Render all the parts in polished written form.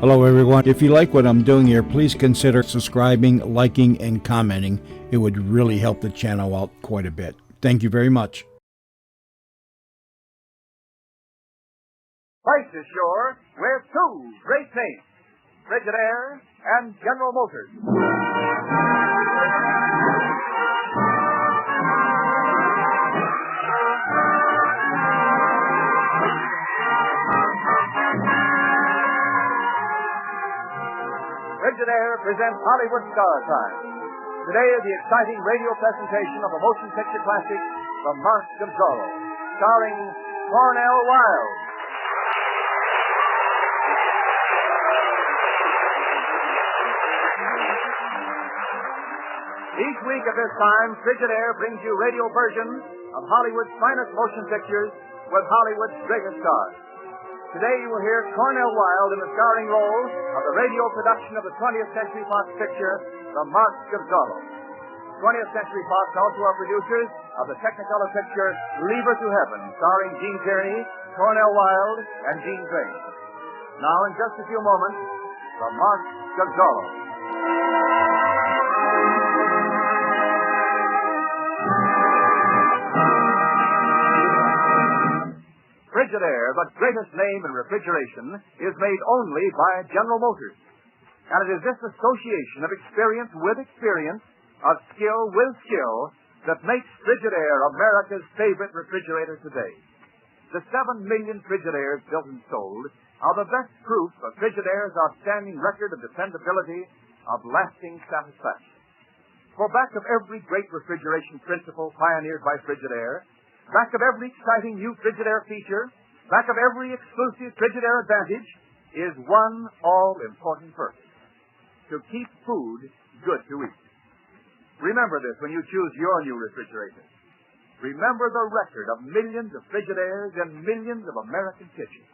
Hello, everyone. If you like what I'm doing here, please consider subscribing, liking, and commenting. It would really help the channel out quite a bit. Thank you very much. Price is sure with two great names, Frigidaire and General Motors. Frigidaire presents Hollywood Star Time. Today is the exciting radio presentation of a motion picture classic, The Mask of Zorro, starring Cornell Wilde. Each week at this time, Frigidaire brings you radio versions of Hollywood's finest motion pictures with Hollywood's greatest stars. Today you will hear Cornell Wilde in the starring role of the radio production of the 20th Century Fox picture, The Mask of Zorro. 20th Century Fox also are producers of the Technicolor picture, Leave Her to Heaven, starring Gene Tierney, Cornell Wilde, and Gene Crane. Now, in just a few moments, The Mask of Zorro. Frigidaire, the greatest name in refrigeration, is made only by General Motors. And it is this association of experience with experience, of skill with skill, that makes Frigidaire America's favorite refrigerator today. The 7 million Frigidaires built and sold are the best proof of Frigidaire's outstanding record of dependability, of lasting satisfaction. For back of every great refrigeration principle pioneered by Frigidaire, back of every exciting new Frigidaire feature, back of every exclusive Frigidaire advantage, is one all-important purpose: to keep food good to eat. Remember this when you choose your new refrigerator. Remember the record of millions of Frigidaires in millions of American kitchens.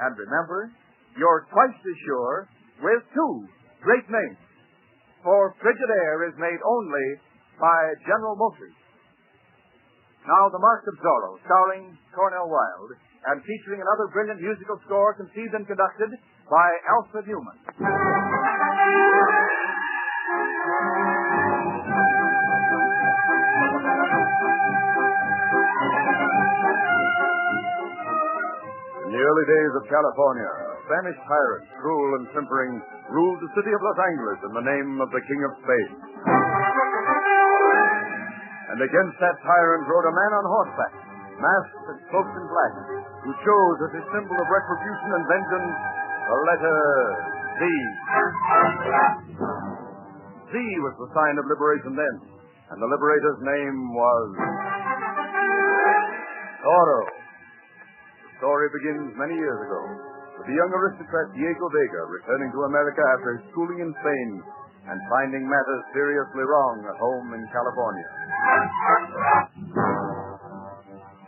And remember, you're twice as sure with two great names. For Frigidaire is made only by General Motors. Now, The Mask of Zorro, starring Cornell Wilde, and featuring another brilliant musical score conceived and conducted by Alfred Newman. In the early days of California, a Spanish tyrant, cruel and simpering, ruled the city of Los Angeles in the name of the King of Spain. And against that tyrant rode a man on horseback, masked and cloaked in black, who chose as his symbol of retribution and vengeance the letter Z. Z was the sign of liberation then, and the liberator's name was Zorro. The story begins many years ago, with the young aristocrat Diego Vega returning to America after his schooling in Spain and finding matters seriously wrong at home in California.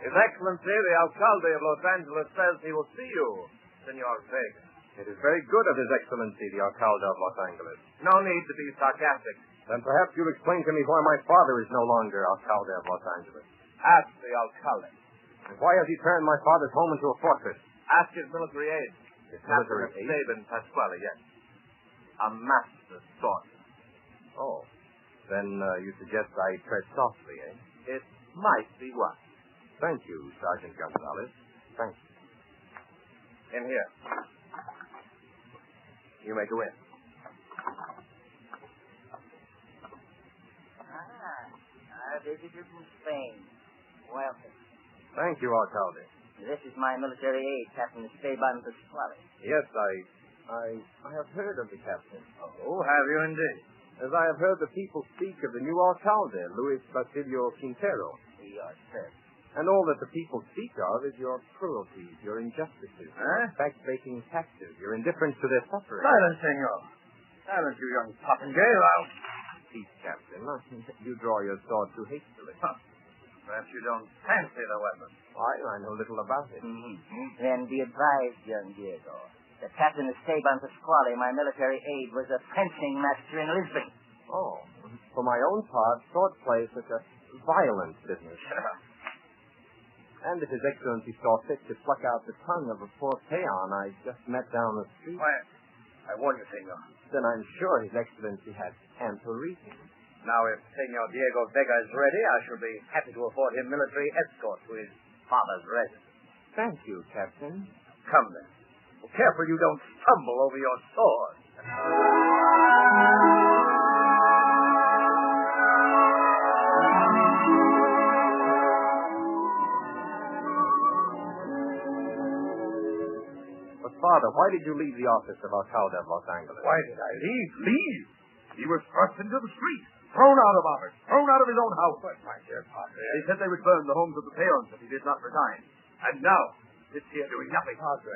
His Excellency, the Alcalde of Los Angeles, says he will see you, Senor Vega. It is very good of His Excellency, the Alcalde of Los Angeles. No need to be sarcastic. Then perhaps you'll explain to me why my father is no longer Alcalde of Los Angeles. Ask the Alcalde. And why has he turned my father's home into a fortress? Ask his military aide. His military aide? Sabin Pasquale, yes. A master swordsman. Oh. Then you suggest I tread softly, eh? It might be wise. Thank you, Sergeant Gonzalez. Thank you. In here. You may go in. Our visitor from Spain. Welcome. Thank you, Alcalde. This is my military aide, Captain Esteban Pasquale. Yes, I have heard of the captain. Oh, have you indeed? As I have heard the people speak of the new Alcalde, Luis Basilio Quintero. Yes, sir. And all that the people speak of is your cruelties, your injustices, your back-breaking taxes, your indifference to their suffering. Silence, senor. Silence, you young popinjay. Peace, Captain. You draw your sword too hastily. Huh. Perhaps you don't fancy the weapon. I know little about it. Mm-hmm. Then be advised, young Diego, that Captain Esteban Pasquale, my military aide, was a fencing master in Lisbon. Oh. For my own part, sword play is such a violent business. And if His Excellency saw fit to pluck out the tongue of a poor peon I just met down the street. Why, I warn you, senor. Then I'm sure His Excellency has ample reason. Now, if Senor Diego Vega is ready, I shall be happy to afford him military escort to his father's residence. Thank you, Captain. Come then. Be careful you don't stumble over your sword. But, Father, why did you leave the office of Alcalde of Los Angeles? Why did I leave? Leave? He was thrust into the street, thrown out of office, thrown out of his own house. But, my dear Padre, They said they would burn the homes of the parents if he did not resign. And now, sits here doing nothing. Padre,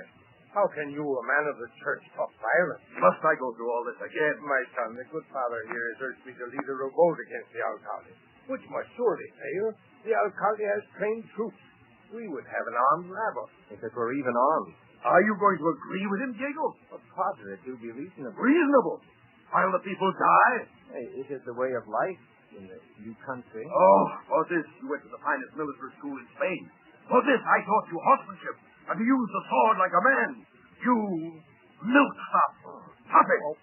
how can you, a man of the church, talk violence? Must I go through all this again? My son, the good father here has urged me to lead a revolt against the alcalde, which must surely fail. The alcalde has trained troops. We would have an armed rabble. If it were even armed. Are you going to agree with him, Diego? But, Padre, do be reasonable. Reasonable. While the people die? Hey, it is the way of life in the new country. Oh, for this you went to the finest military school in Spain. For this I taught you horsemanship and to use the sword like a man. You milksop. Puppet. Oh,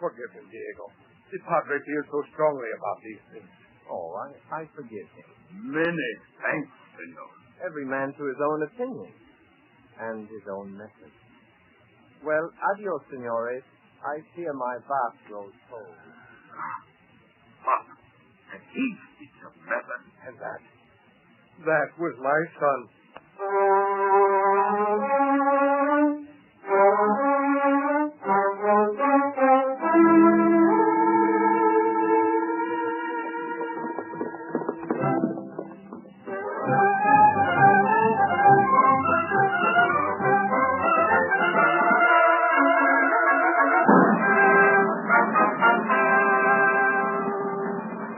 forgive him, Diego. The Padre feels so strongly about these things. Oh, I forgive him. Many thanks, senor. Every man to his own opinion and his own method. Well, adios, senores. I fear my bath grows cold. Pop. And he speaks of method. And that was my son.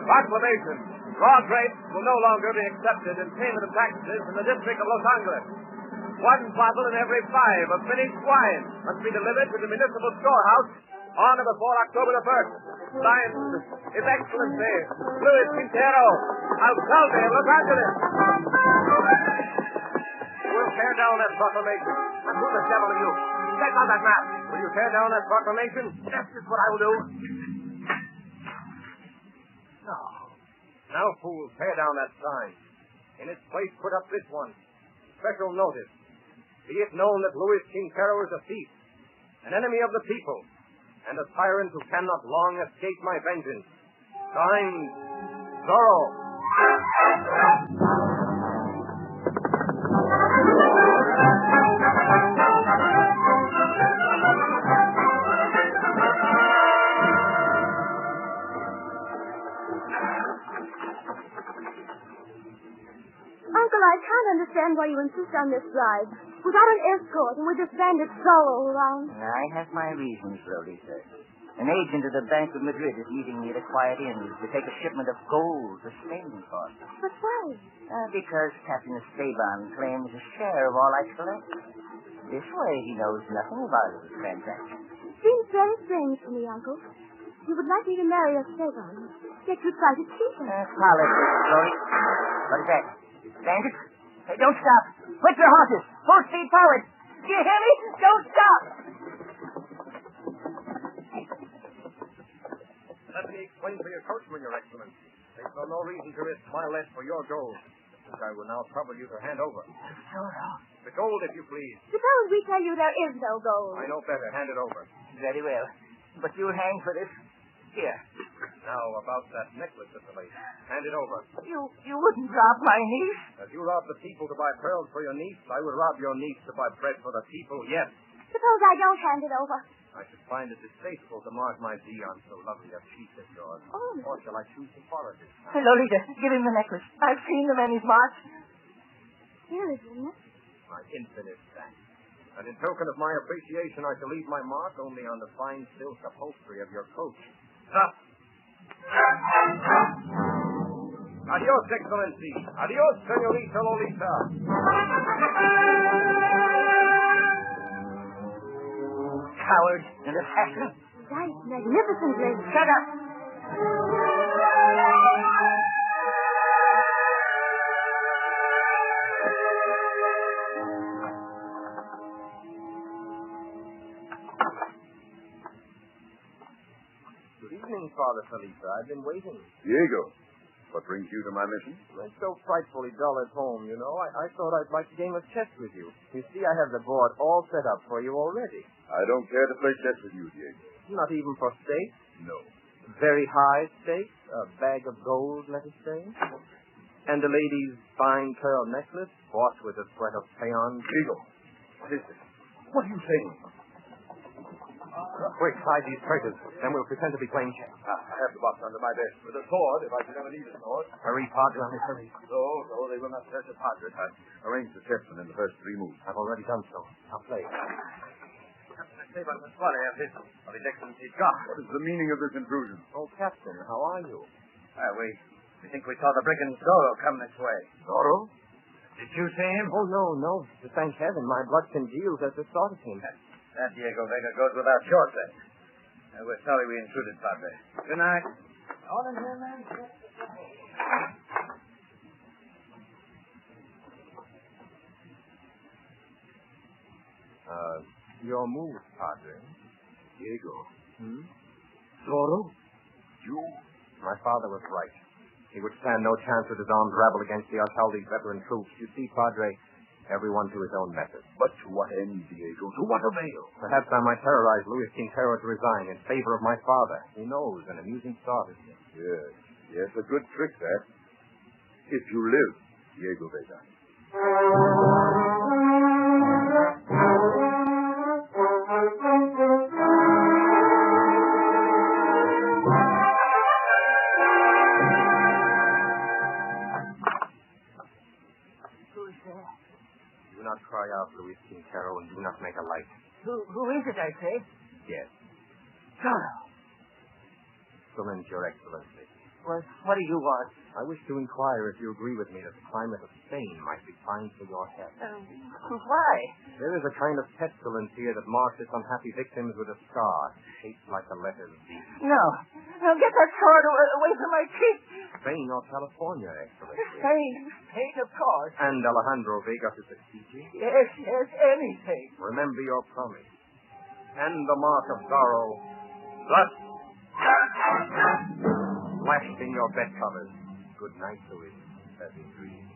Proclamation. Raw grapes will no longer be accepted in payment of taxes in the District of Los Angeles. 1 bottle in every 5 of finished wine must be delivered to the municipal storehouse on or before October the 1st. Signed, His Excellency, Luis Quintero, Alcalde of Los Angeles. We'll tear down that proclamation. And who the devil are you? Take on that map. Will you tear down that proclamation? That's just what I will do. Now, fools, tear down that sign. In its place, put up this one. Special notice. Be it known that Luis Quintero is a thief, an enemy of the people, and a tyrant who cannot long escape my vengeance. Signed, Zorro. Uncle, I can't understand why you insist on this ride. Without an escort and with this bandit Zorro around. I have my reasons, Lolita. An agent of the Bank of Madrid is meeting me at a quiet inn to take a shipment of gold for Spain for me. But why? Because Captain Esteban claims a share of all I collect. This way, he knows nothing about this transaction. Seems very strange to me, Uncle. You would like me to marry Esteban, yet you try to cheat him. Politics, Lolita. What is that? Bandits? Hey, don't stop. Put your horses. Full speed forward. Do you hear me? Don't stop. Let me explain to your coachman, Your Excellency. They saw no reason to risk my less for your gold, which I will now trouble you to hand over. Zorro. The gold, if you please. Suppose we tell you there is no gold. I know better. Hand it over. Very well. But you'll hang for this. Here. Now, about that necklace of the lady. Hand it over. You wouldn't rob my niece? As you robbed the people to buy pearls for your niece, I would rob your niece to buy bread for the people, yes. Suppose I don't hand it over. I should find it distasteful to mark my V on so lovely a piece as yours. Oh. Or shall I choose to follow it? Lolita, give him the necklace. I've seen the man he's marked. Here it is, isn't it? My infinite thanks. And in token of my appreciation, I shall leave my mark only on the fine silk upholstery of your coat. Adios, Excellency. Adios, Senorita Lolita. Coward and assassin. Right, magnificently. Shut up. evening, Father Felipe. I've been waiting. Diego, what brings you to my mission? I'm so frightfully dull at home, you know. I thought I'd like a game of chess with you. You see, I have the board all set up for you already. I don't care to play chess with you, Diego. Not even for stakes? No. Very high stakes? A bag of gold, let us say? And a lady's fine pearl necklace bought with the sweat of peons? Diego, what is this? What are you saying? Quick, hide these traitors. Then we'll pretend to be playing chess. I have the box under my desk with a sword, if I should ever need a sword. Hurry, Padre, hurry. No, they will not search a partner. I arranged the chessmen in the first 3 moves. I've already done so. I'll play. What is the meaning of this intrusion? Oh, Captain, how are you? We think we saw the brigand Zorro come this way. Zorro? Did you see him? Oh, no. Thank heaven, my blood congeals at the thought of him. That Diego Vega goes without your saying. We're sorry we intruded, Padre. Good night. All in here, man. Your move, Padre. Diego. Zorro? You? My father was right. He would stand no chance with his armed rabble against the alcalde's veteran troops. You see, Padre, everyone to his own method. But to what end, Diego? To what avail? Perhaps I might terrorize Luis Quintero to resign in favor of my father. Who knows? An amusing thought, isn't it? Yes, a good trick, that. If you live, Diego Vega. Do not cry out, Luis Quintero, and do not make a light. Who is it, I say? Yes. Zorro. Excellent, Your Excellency. What do you want? I wish to inquire if you agree with me that the climate of Spain might be fine for your health. Why? There is a kind of pestilence here that marks its unhappy victims with a scar shaped like the letter V. No, get that sword away from my cheek. Spain or California, Excellency. Spain, of course. And Alejandro Vega to succeed you? Yes, anything. Remember your promise. And the mark of sorrow. Thus. Lashed in your bed covers. Good night, Louis. Happy dreams.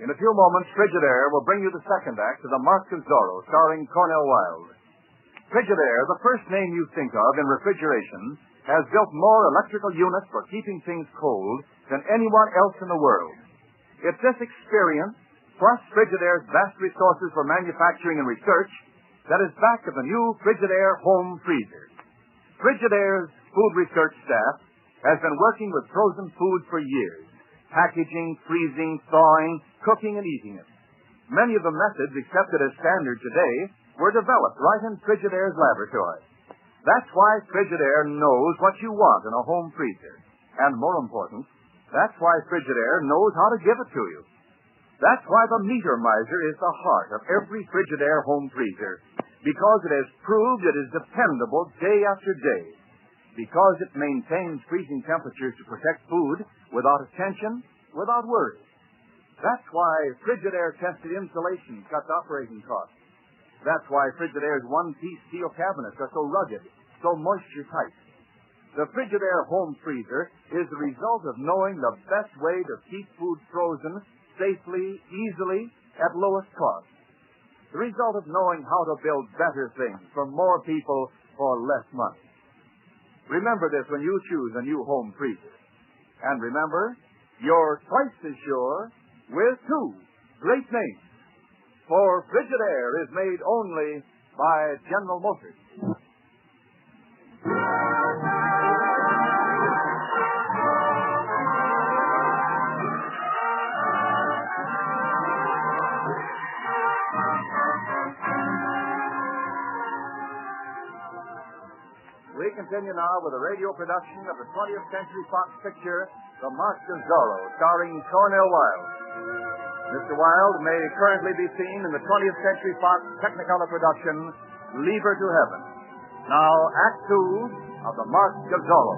In a few moments, Frigidaire will bring you the second act of The Mark of Zorro, starring Cornell Wilde. Frigidaire, the first name you think of in refrigeration, has built more electrical units for keeping things cold than anyone else in the world. It's this experience, plus Frigidaire's vast resources for manufacturing and research, that is back of the new Frigidaire home freezer. Frigidaire's food research staff has been working with frozen food for years, packaging, freezing, thawing, cooking, and eating it. Many of the methods accepted as standard today were developed right in Frigidaire's laboratory. That's why Frigidaire knows what you want in a home freezer. And more important, that's why Frigidaire knows how to give it to you. That's why the meter miser is the heart of every Frigidaire home freezer, because it has proved it is dependable day after day, because it maintains freezing temperatures to protect food without attention, without worry. That's why Frigidaire tested insulation cuts operating costs. That's why Frigidaire's one-piece steel cabinets are so rugged, so moisture-tight. The Frigidaire home freezer is the result of knowing the best way to keep food frozen safely, easily, at lowest cost. The result of knowing how to build better things for more people for less money. Remember this when you choose a new home freezer. And remember, you're twice as sure with two great names. For Frigidaire is made only by General Motors. We continue now with a radio production of the 20th Century Fox picture, The Mark of Zorro, starring Cornell Wilde. Mr. Wilde may currently be seen in the 20th Century Fox Technicolor production, Leave Her to Heaven. Now, Act Two of The Mark of Zorro.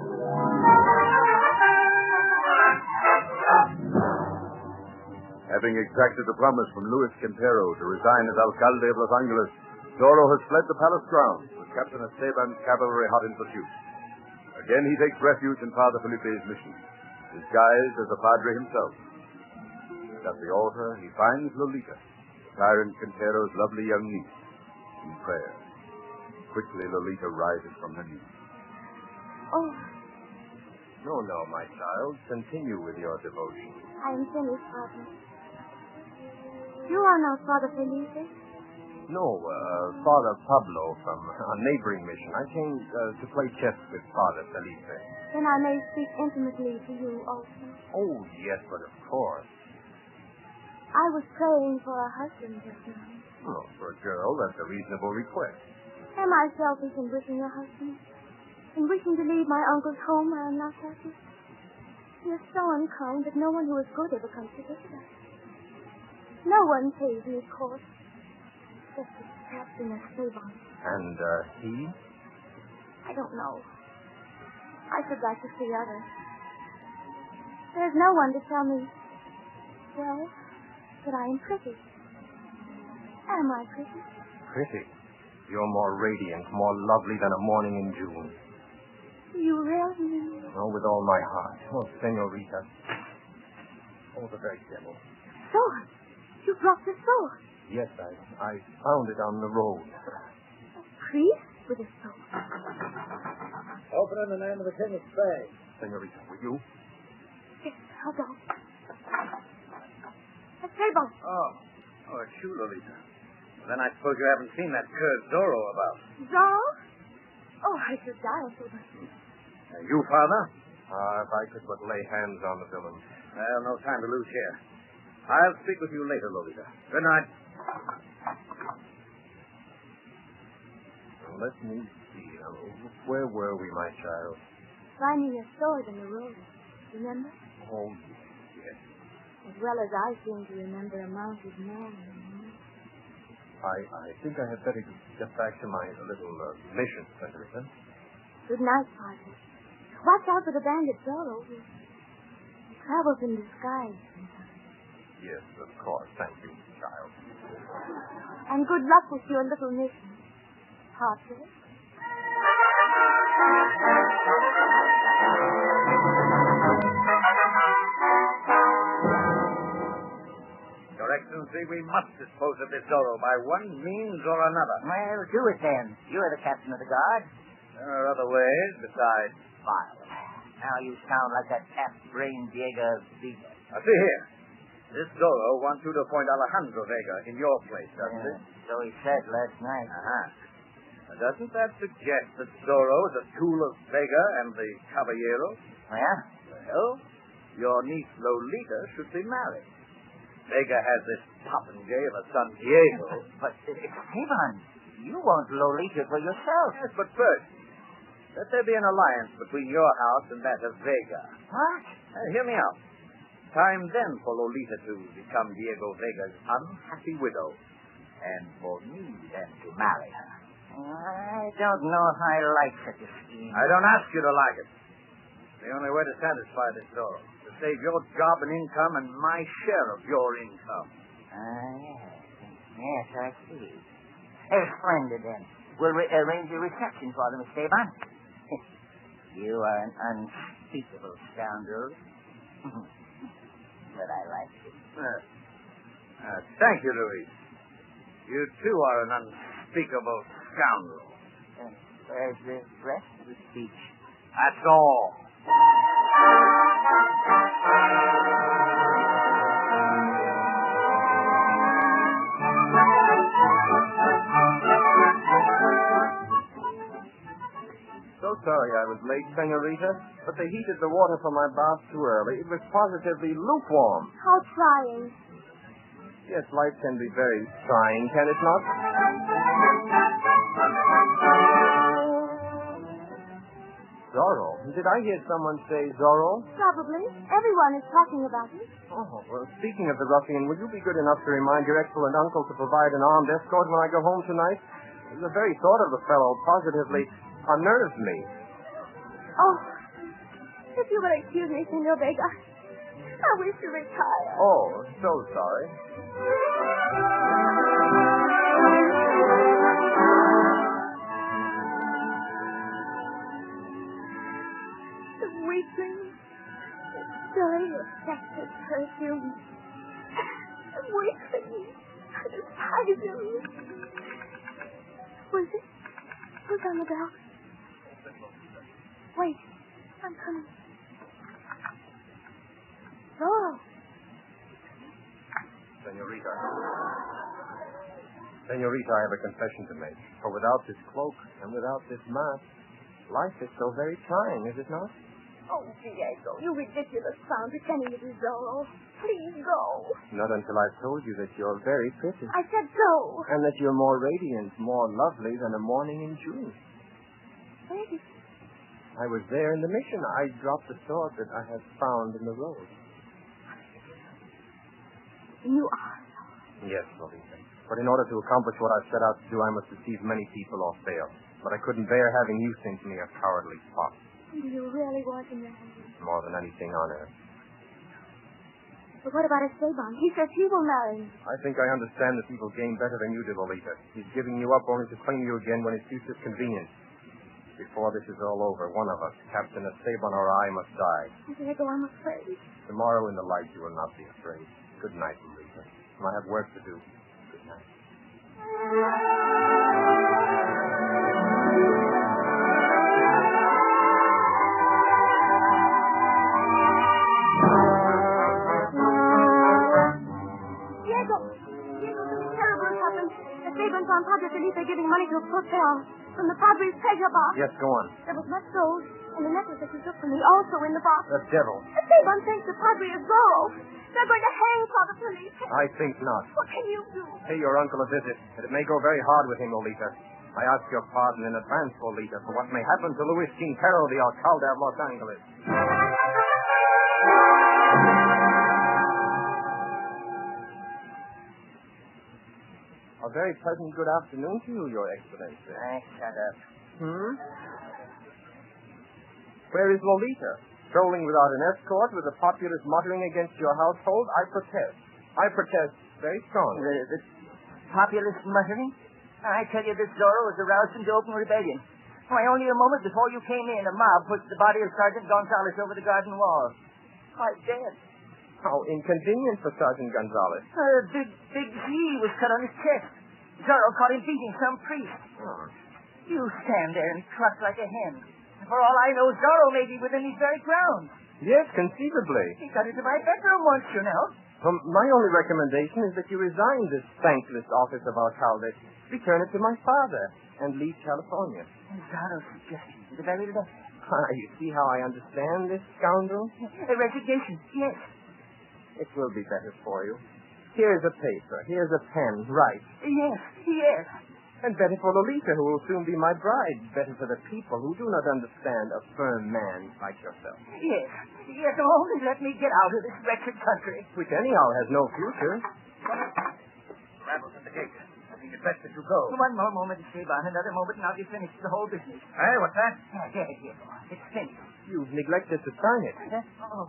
Having exacted a promise from Luis Quintero to resign as alcalde of Los Angeles, Zorro has fled the palace grounds with Captain Esteban's cavalry hot in pursuit. Again, he takes refuge in Father Felipe's mission, disguised as the padre himself. At the altar, he finds Lolita, Tyrant Quintero's lovely young niece, in prayer. Quickly, Lolita rises from her knees. Oh, No, my child. Continue with your devotion. I am finished, Father. You are not Father Felipe? No, Father Pablo from a neighboring mission. I came to play chess with Father Felipe. Then I may speak intimately to you also. Oh, yes, but of course. I was praying for a husband just now. Well, for a girl, that's a reasonable request. Am I selfish in wishing a husband? In wishing to leave my uncle's home where I'm not happy? He is so unkind that no one who is good ever comes to visit us. No one pays me court. Just the Captain Esteban. And, he? I don't know. I should like to see others. There's no one to tell me, well, that I am pretty. Am I pretty? Pretty. You're more radiant, more lovely than a morning in June. You really mean? Oh, with all my heart. Oh, senorita. Oh, the very devil. Sword! You brought the sword. Yes, I found it on the road. A priest with a sword. Open in the name of the King of Spain. Senorita, will you? Yes, I'll go. Esteban. Oh, it's you, Lolita. Then I suppose you haven't seen that cur Zorro about. Zorro? Oh, I should die if it was. You, Father? If I could but lay hands on the villain. Well, no time to lose here. I'll speak with you later, Lolita. Good night. Let me see. Where were we, my child? Finding a sword in the road. Remember? Oh, yes. As well as I seem to remember a mounted man. I think I had better get back to my little mission, Senorita. Good night, Father. Watch out for the bandit Zorro. He travels in disguise sometimes. Yes, of course. Thank you, child. And good luck with your little mission. Partridge. Your Excellency, we must dispose of this Zorro by one means or another. Well, do it then. You're the captain of the guard. There are other ways besides File. Now you sound like that half-brained Diego Vega. Now, see here. This Zorro wants you to appoint Alejandro Vega in your place, doesn't it? So he said last night. Uh-huh. Now, doesn't that suggest that Zorro is a tool of Vega and the Caballeros? Yeah? Well, your niece Lolita should be married. Vega has this popinjay of a son Diego. But, Esteban, you want Lolita for yourself. Yes, but first, let there be an alliance between your house and that of Vega. What? Hear me out. Time then for Lolita to become Diego Vega's unhappy widow, and for me then to marry her. I don't know if I like such a scheme. I don't ask you to like it. The only way to satisfy this Zorro is to save your job and income and my share of your income. Yes, I see. Splendid, then. We'll arrange a reception for them, Esteban. You are an unspeakable scoundrel. But I like you. Thank you, Luis. You, too, are an unspeakable scoundrel. Where's the rest of the speech? That's all. So sorry I was late, Senorita, but they heated the water for my bath too early. It was positively lukewarm. How trying. Yes, life can be very trying, can it not? Zorro? Did I hear someone say Zorro? Probably. Everyone is talking about it. Oh, well, speaking of the ruffian, would you be good enough to remind your excellent uncle to provide an armed escort when I go home tonight? The very thought of the fellow positively unnerves me. Oh, if you will excuse me, Senor Vega, I wish to retire. Oh, so sorry. The weakling, the silly, affected perfume. The weakling, the poison. Who's it? Who's on the bell? Wait, I'm coming. Zorro. Senorita, I have a confession to make. For without this cloak and without this mask, life is so very trying, is it not? Oh, Diego, you ridiculous clown pretending to be Zorro. Please go. Not until I've told you that you're very pretty. I said go. And that you're more radiant, more lovely than a morning in June. Where? I was there in the mission. I dropped the sword that I had found in the road. You are. Yes, Lolita. But in order to accomplish what I've set out to do, I must deceive many people or fail. But I couldn't bear having you think me a cowardly fop. Do you really want to marry me? More than anything on earth. But what about Esteban? He says he will marry me. I think I understand this evil game better than you do, Lolita. He's giving you up only to claim you again when it suits his convenience. Before this is all over, one of us, Captain Esteban or I, must die. Diego, I'm afraid. Tomorrow in the light you will not be afraid. Good night, Lolita. I have work to do. Good night. Diego, something terrible has happened. Esteban found Padre Felipe giving money to a hotel from the Padre's treasure box. Yes, go on. There was much gold, and the necklace that he took from me also in the box. The devil. Esteban thinks the Padre is Zorro. They're going to hang Father Felipe. I think not. What can you do? Pay your uncle a visit, and it may go very hard with him, Lolita. I ask your pardon in advance, Lolita, for what may happen to Luis Quintero, the alcalde of Los Angeles. A very pleasant good afternoon to you, Your Excellency. Shut up. Where is Lolita? Strolling without an escort, with the populace muttering against your household? I protest. I protest very strongly. The populace muttering? I tell you, this Zorro is aroused into open rebellion. Why, only a moment before you came in, a mob pushed the body of Sergeant Gonzalez over the garden wall. Quite dead. How inconvenient for Sergeant Gonzalez. Big Z was cut on his chest. Zorro caught him beating some priest. Oh. You stand there and cluck like a hen. For all I know, Zorro may be within these very grounds. Yes, conceivably. He got into my bedroom once, you know. My only recommendation is that you resign this thankless office of alcalde, return it to my father, and leave California. Zorro's suggestion to the very left. You see how I understand this scoundrel? A resignation, yes. It will be better for you. Here's a paper. Here's a pen. Write. Yes. And better for Lolita, who will soon be my bride. Better for the people who do not understand a firm man like yourself. Yes, only let me get out of this wretched country. Which anyhow has no future. Rattles at the gate. I think it's best that you go. One more moment, Esteban. Another moment, and I'll be finished the whole business. Hey, what's that? Here. It's finished. You've neglected to sign it. Oh,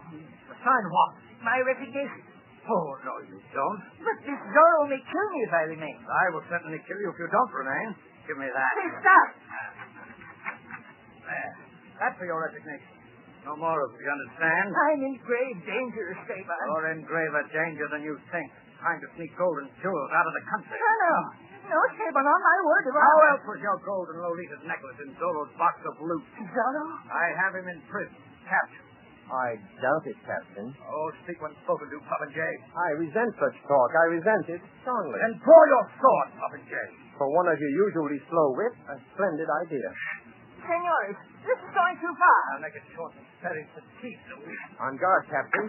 Sign what? my resignation. Oh, no, you don't. But this Zorro may kill me if I remain. I will certainly kill you if you don't remain. Give me that. Hey, stop! There. That's for your resignation. No more of it, you understand? I'm in grave danger, Esteban. You're in graver danger than you think. Trying to sneak gold and jewels out of the country. No, Esteban, on my word. How else was your gold and Lolita's necklace in Zorro's box of loot? Zorro? I have him in prison, captured. I doubt it, Captain. Oh, speak when spoken to, Popinjay. I resent such talk. I resent it strongly. Then draw your sword, Popinjay. For one of your usually slow wit, a splendid idea. Senores, this is going too far. I'll make it short and steady for teeth, Louis. On guard, Captain.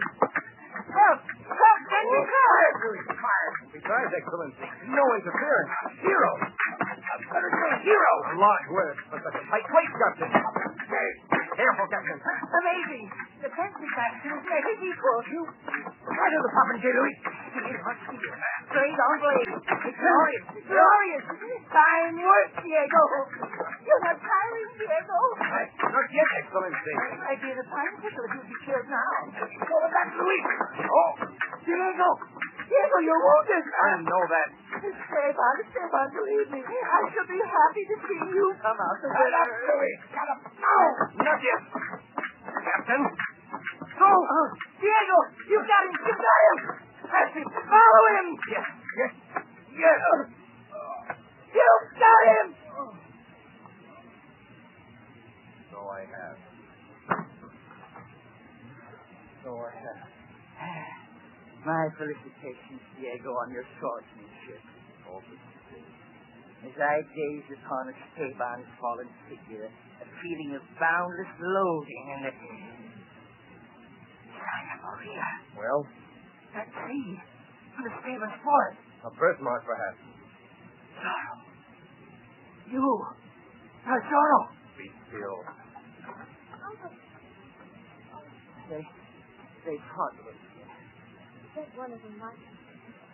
Help! Send me Fire, Louis, fire. Besides, Excellency, no interference. Hero. A better name, hero. A large word, but such a tight place, Captain. Hey. Careful, Captain. Amazing. The tension factor is net is equal. Right of the popping, J. Louis. Straight on blade. It's glorious. Glorious. Fine work, Diego. You have timing, Diego. Not yet, Excellency. I'd be in a fine pickle if you'd be killed now. Oh, that's Louis. Oh, Diego. Diego, you're wounded. I know that. Esteban, believe me. I shall be happy to see you come out the winner. Louis. Got him. No, not yet. Captain. Go! Diego, you got him! You got him! That's it! Follow him! Yes. You got him! So I have. My felicitations, Diego, on your swordsmanship. As I gaze upon Esteban's fallen figure, a feeling of boundless loathing and Santa Maria. Well, That tree from Esteban's forest. a birthmark, perhaps. Zorro. You. Zorro. Be still. They fought with you. That one of them, Mark.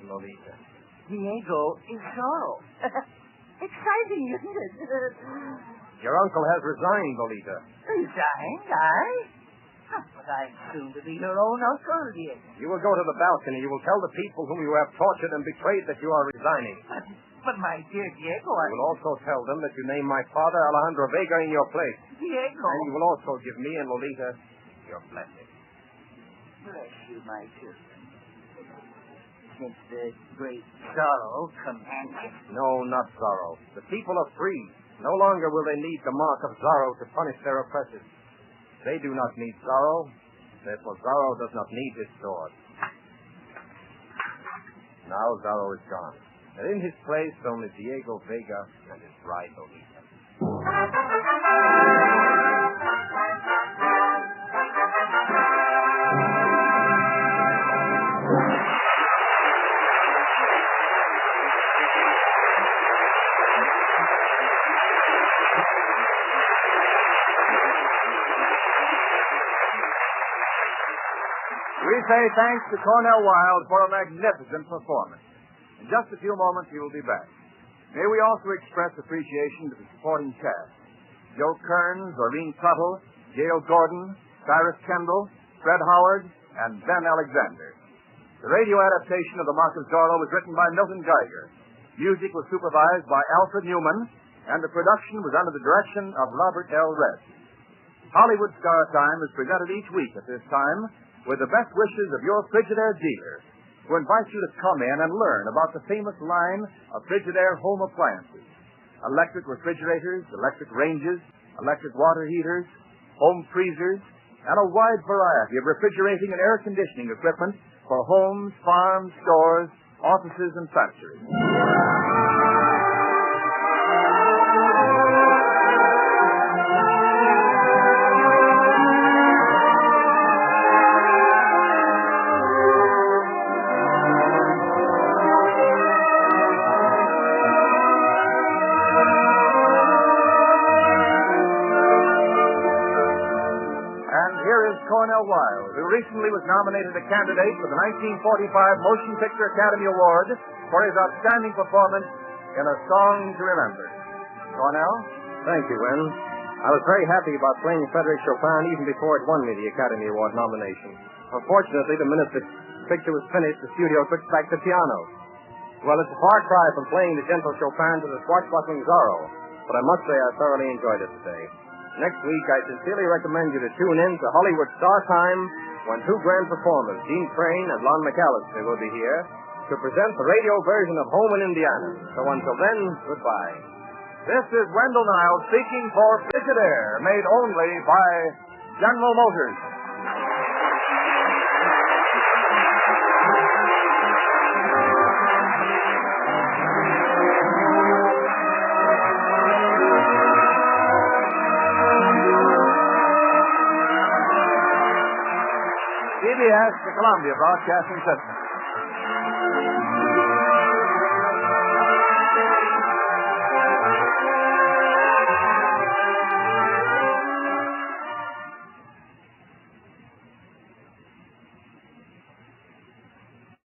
Lolita. Diego is Zorro. Exciting, isn't it? Your uncle has resigned, Lolita. Resigned, but I'm soon to be your own uncle, Diego. You will go to the balcony. You will tell the people whom you have tortured and betrayed that you are resigning. But my dear Diego, You will also tell them that you name my father, Alejandro Vega, in your place. Diego. And you will also give me and Lolita your blessing. Bless you, my children. Since the great Zorro commands it. No, not Zorro. The people are free. No longer will they need the mark of Zorro to punish their oppressors. They do not need Zorro. Therefore, Zorro does not need his sword. Now Zorro is gone. And in his place, only Diego Vega and his bride Lolita. We say thanks to Cornell Wilde for a magnificent performance. In just a few moments, he will be back. May we also express appreciation to the supporting cast. Joe Kearns, Orlean Tuttle, Gail Gordon, Cyrus Kendall, Fred Howard, and Ben Alexander. The radio adaptation of The Mark of Zorro was written by Milton Geiger. Music was supervised by Alfred Newman, and the production was under the direction of Robert L. Redd. Hollywood Star Time is presented each week at this time with the best wishes of your Frigidaire dealer, who invites you to come in and learn about the famous line of Frigidaire home appliances. Electric refrigerators, electric ranges, electric water heaters, home freezers, and a wide variety of refrigerating and air conditioning equipment for homes, farms, stores, offices, and factories. Cornell Wilde, who recently was nominated a candidate for the 1945 Motion Picture Academy Award for his outstanding performance in A Song to Remember. Cornell? Thank you, Wen. I was very happy about playing Frederick Chopin even before it won me the Academy Award nomination. Unfortunately, the minute the picture was finished, the studio switched back to piano. Well, it's a far cry from playing the gentle Chopin to the swashbuckling Zorro, but I must say I thoroughly enjoyed it today. Next week, I sincerely recommend you to tune in to Hollywood Star Time when two grand performers, Gene Crane and Lon McAllister, will be here to present the radio version of Home in Indiana. So until then, goodbye. This is Wendell Niles speaking for Frigidaire, made only by General Motors. CBS, the Columbia Broadcasting System.